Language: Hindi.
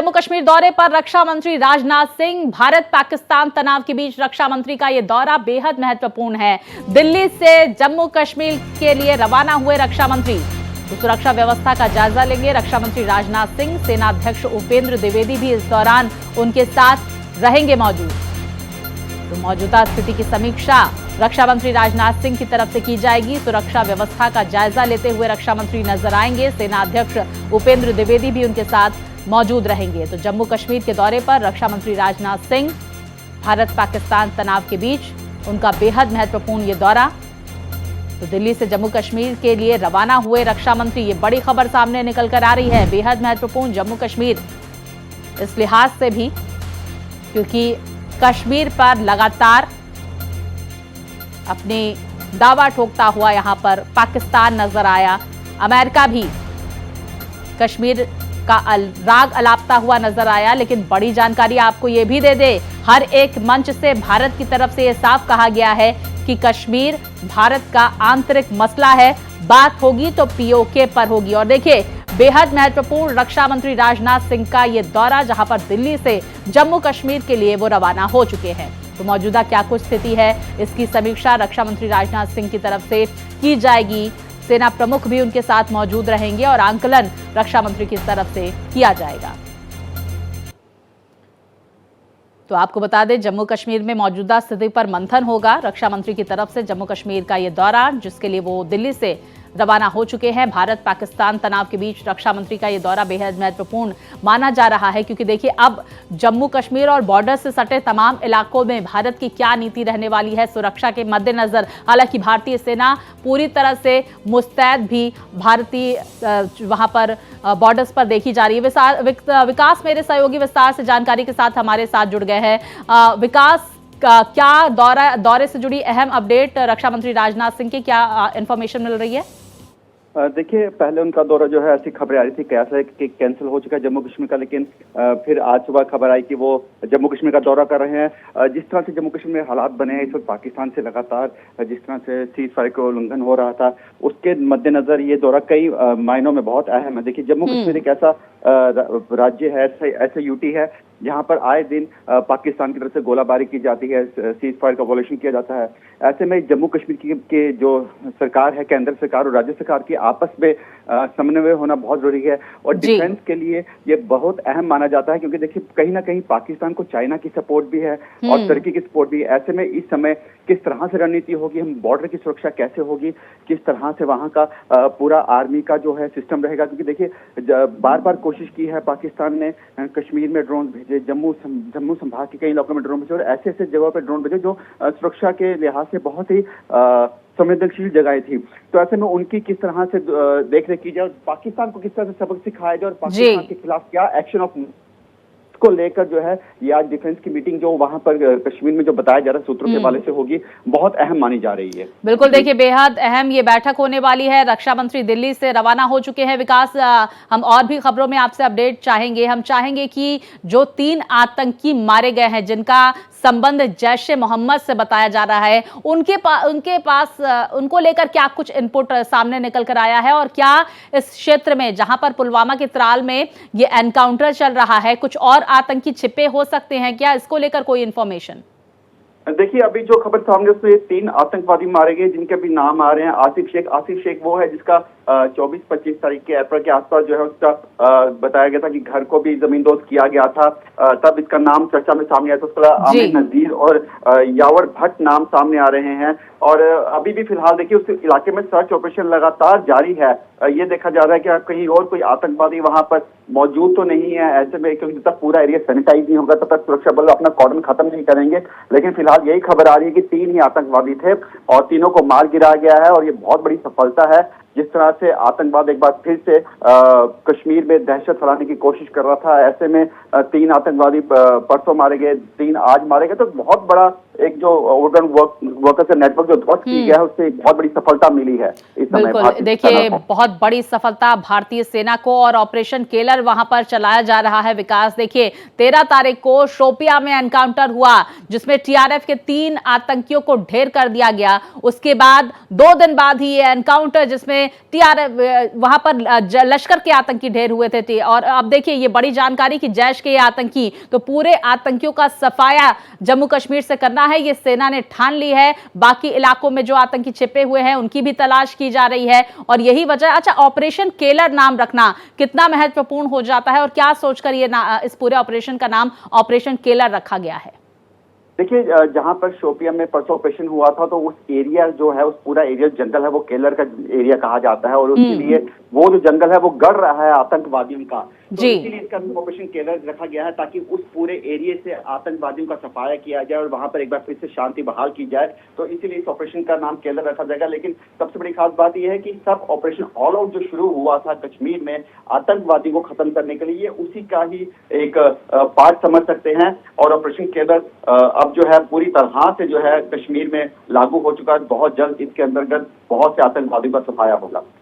जम्मू कश्मीर दौरे पर रक्षा मंत्री राजनाथ सिंह। भारत पाकिस्तान तनाव के बीच रक्षा मंत्री का यह दौरा बेहद महत्वपूर्ण है। दिल्ली से जम्मू कश्मीर के लिए रवाना हुए रक्षा मंत्री तो सुरक्षा व्यवस्था का जायजा लेंगे रक्षा मंत्री राजनाथ सिंह। सेनाध्यक्ष उपेंद्र द्विवेदी भी इस दौरान उनके साथ रहेंगे मौजूद। तो मौजूदा स्थिति की समीक्षा रक्षा मंत्री राजनाथ सिंह की तरफ से की जाएगी। सुरक्षा व्यवस्था का जायजा लेते हुए रक्षा मंत्री नजर आएंगे। सेनाध्यक्ष उपेंद्र द्विवेदी भी उनके साथ मौजूद रहेंगे। तो जम्मू कश्मीर के दौरे पर रक्षा मंत्री राजनाथ सिंह, भारत पाकिस्तान तनाव के बीच उनका बेहद महत्वपूर्ण ये दौरा। तो दिल्ली से जम्मू कश्मीर के लिए रवाना हुए रक्षा मंत्री, ये बड़ी खबर सामने निकल कर आ रही है। बेहद महत्वपूर्ण जम्मू कश्मीर इस लिहाज से भी क्योंकि कश्मीर पर लगातार अपने दावा ठोकता हुआ यहां पर पाकिस्तान नजर आया। अमेरिका भी कश्मीर का राग अलापता हुआ नजर आया। लेकिन बड़ी जानकारी आपको यह भी दे दे, हर एक मंच से भारत की तरफ से यह साफ कहा गया है कि कश्मीर भारत का आंतरिक मसला है, बात होगी तो पीओके पर होगी। और देखिए, बेहद महत्वपूर्ण रक्षा मंत्री राजनाथ सिंह का यह दौरा, जहां पर दिल्ली से जम्मू कश्मीर के लिए वो रवाना हो चुके हैं। तो मौजूदा क्या कुछ स्थिति है, इसकी समीक्षा रक्षा मंत्री राजनाथ सिंह की तरफ से की जाएगी। सेना प्रमुख भी उनके साथ मौजूद रहेंगे और आंकलन रक्षा मंत्री की तरफ से किया जाएगा। तो आपको बता दें, जम्मू कश्मीर में मौजूदा स्थिति पर मंथन होगा। रक्षा मंत्री की तरफ से जम्मू कश्मीर का यह दौरा, जिसके लिए वो दिल्ली से रवाना हो चुके हैं। भारत पाकिस्तान तनाव के बीच रक्षा मंत्री का यह दौरा बेहद महत्वपूर्ण माना जा रहा है क्योंकि देखिए, अब जम्मू कश्मीर और बॉर्डर से सटे तमाम इलाकों में भारत की क्या नीति रहने वाली है सुरक्षा के मद्देनजर। हालांकि भारतीय सेना पूरी तरह से मुस्तैद भी भारतीय वहां पर बॉर्डर्स पर देखी जा रही है। विकास मेरे सहयोगी विस्तार से जानकारी के साथ हमारे साथ जुड़ गए हैं। विकास, क्या दौरे से जुड़ी अहम अपडेट रक्षा मंत्री राजनाथ सिंह की क्या इंफॉर्मेशन मिल रही है? देखिए, पहले उनका दौरा जो है, ऐसी खबरें आ रही थी कि कैंसिल हो चुका है जम्मू कश्मीर का, लेकिन फिर आज सुबह खबर आई कि वो जम्मू कश्मीर का दौरा कर रहे हैं। जिस तरह से जम्मू कश्मीर में हालात बने हैं इस वक्त, पाकिस्तान से लगातार जिस तरह से सीज फायर का उल्लंघन हो रहा था, उसके मद्देनजर ये दौरा कई मायनों में बहुत अहम है। देखिए, जम्मू कश्मीर एक ऐसा राज्य है, ऐसा यूटी है जहां पर आए दिन पाकिस्तान की तरफ से गोलाबारी की जाती है, सीज फायर का वॉयलेशन किया जाता है। ऐसे में जम्मू कश्मीर की जो सरकार है, केंद्र सरकार और राज्य सरकार की आपस में समन्वय होना बहुत जरूरी है। और डिफेंस के लिए ये बहुत अहम माना जाता है क्योंकि देखिए, कहीं ना कहीं पाकिस्तान को चाइना की सपोर्ट भी है और तुर्की की सपोर्ट भी है। ऐसे में इस समय किस तरह से रणनीति होगी, हम बॉर्डर की सुरक्षा कैसे होगी, किस तरह से वहां का पूरा आर्मी का जो है सिस्टम रहेगा, क्योंकि देखिए, बार बार कोशिश की है पाकिस्तान ने कश्मीर में ड्रोन भेजे, जम्मू संभाग के कई इलाकों में ड्रोन भेजे और ऐसे ऐसे जगह पर ड्रोन भेजे जो सुरक्षा के लिहाज से बहुत ही संवेदनशील जगह थी। तो ऐसे में उनकी किस तरह से देखरेख की जाए और पाकिस्तान को किस तरह से सबक सिखाया जाए और पाकिस्तान के खिलाफ क्या एक्शन ऑफ को लेकर जो है, ये आज डिफेंस की मीटिंग जो वहां पर कश्मीर में जो बताया जा रहा है सूत्रों के हवाले से होगी, बहुत अहम मानी जा रही है। बिल्कुल, देखिए, बेहद अहम ये बैठक होने वाली है। रक्षा मंत्री दिल्ली से रवाना हो चुके हैं। विकास, हम और भी खबरों में आपसे अपडेट चाहेंगे। हम चाहेंगे कि जो 3 आतंकी मारे गए हैं, जिनका संबंध जैश ए मोहम्मद से बताया जा रहा है, उनके पास उनको लेकर क्या कुछ इनपुट सामने निकल कर आया है और क्या इस क्षेत्र में, जहां पर पुलवामा के त्राल में ये एनकाउंटर चल रहा है, कुछ और आतंकी छिपे हो सकते हैं क्या? इसको लेकर कोई इंफॉर्मेशन? देखिए, अभी जो खबर सामने उसमें 3 आतंकवादी मारे गए जिनके भी नाम आ रहे हैं। आसिफ शेख वो है जिसका 24-25 तारीख के अप्रैल के आसपास जो है उसका बताया गया था कि घर को भी जमींदोज किया गया था। तब इसका नाम चर्चा में सामने आया था। उसका आमिर नजीर और यावर भट्ट नाम सामने आ रहे हैं और अभी भी फिलहाल देखिए, उस इलाके में सर्च ऑपरेशन लगातार जारी है। ये देखा जा रहा है कि कहीं और कोई आतंकवादी वहां पर मौजूद तो नहीं है। ऐसे में क्योंकि जब तक पूरा एरिया सैनिटाइज नहीं होगा तब तक सुरक्षा बल अपना कॉर्डन खत्म नहीं करेंगे। लेकिन फिलहाल यही खबर आ रही है कि 3 ही आतंकवादी थे और तीनों को मार गिराया गया है और ये बहुत बड़ी सफलता है। जिस तरह से आतंकवाद एक बार फिर से कश्मीर में दहशत फैलाने की कोशिश कर रहा था, ऐसे में 3 आतंकवादी परसों मारे गए, 3 आज मारे गए, तो बहुत बड़ा एक जो वर्कर का नेटवर्क जो ध्वस्त किया गया है, उससे एक बहुत बड़ी सफलता मिली है इस समय बिल्कुल, भारतीय देखिए सेना को। बहुत बड़ी सफलता भारतीय सेना को, और ऑपरेशन केलर वहां पर चलाया जा रहा है। विकास, देखिए 13 तारीख को शोपियां में एनकाउंटर हुआ जिसमें टीआरएफ के 3 आतंकियों को ढेर कर दिया गया। उसके बाद 2 दिन बाद ही ये एनकाउंटर जिसमें टीआरएफ वहां पर लश्कर के आतंकी ढेर हुए थे। और अब देखिए ये बड़ी जानकारी कि जैश के आतंकी, तो पूरे आतंकियों का सफाया जम्मू कश्मीर से करना है, ये सेना ने ठान ली है। बाकी इलाकों में जो आतंकी छिपे हुए हैं उनकी भी तलाश की जा रही है, और यही वजह। अच्छा, ऑपरेशन केलर नाम रखना कितना महत्वपूर्ण हो जाता है, और क्या सोचकर ये इस पूरे ऑपरेशन का नाम ऑपरेशन केलर रखा गया है? देखिए, जहां पर शोपियां में परसों ऑपरेशन हुआ था, तो उस एरिया जो है, उस पूरा एरिया जंगल है, वो केलर का एरिया कहा जाता है, और उसके लिए वो जो जंगल है वो गढ़ रहा है आतंकवादियों का। तो इसीलिए इसका ऑपरेशन केलर रखा गया है, ताकि उस पूरे एरिया से आतंकवादियों का सफाया किया जाए और वहां पर एक बार फिर से शांति बहाल की जाए। तो इसीलिए इस ऑपरेशन का नाम केलर रखा जाएगा। लेकिन सबसे बड़ी खास बात यह है कि सब ऑपरेशन ऑल आउट जो शुरू हुआ था कश्मीर में आतंकवादियों को खत्म करने के लिए, उसी का ही एक पार्ट समझ सकते हैं। और ऑपरेशन केलर अब जो है पूरी तरह से जो है कश्मीर में लागू हो चुका है। बहुत जल्द इसके अंतर्गत बहुत से आतंकवादियों का सफाया होगा।